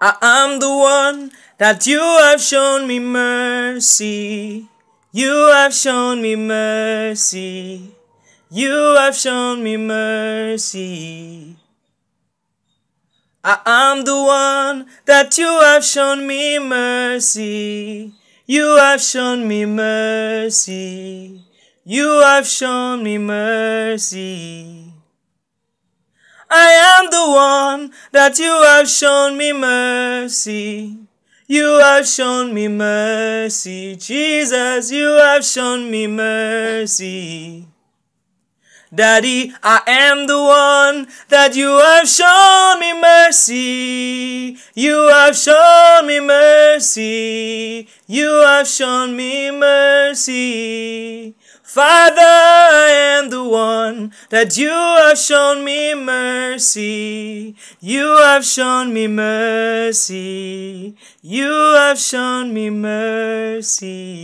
I am the one that you have shown me mercy. You have shown me mercy. You have shown me mercy. I am the one that you have shown me mercy. You have shown me mercy. You have shown me mercy. I am the one that you have shown me mercy. You have shown me mercy. Jesus, you have shown me mercy. Daddy, I am the one that you have shown me mercy. You have shown me mercy. You have shown me mercy. Father, I am the one that you have shown me mercy. You have shown me mercy. You have shown me mercy.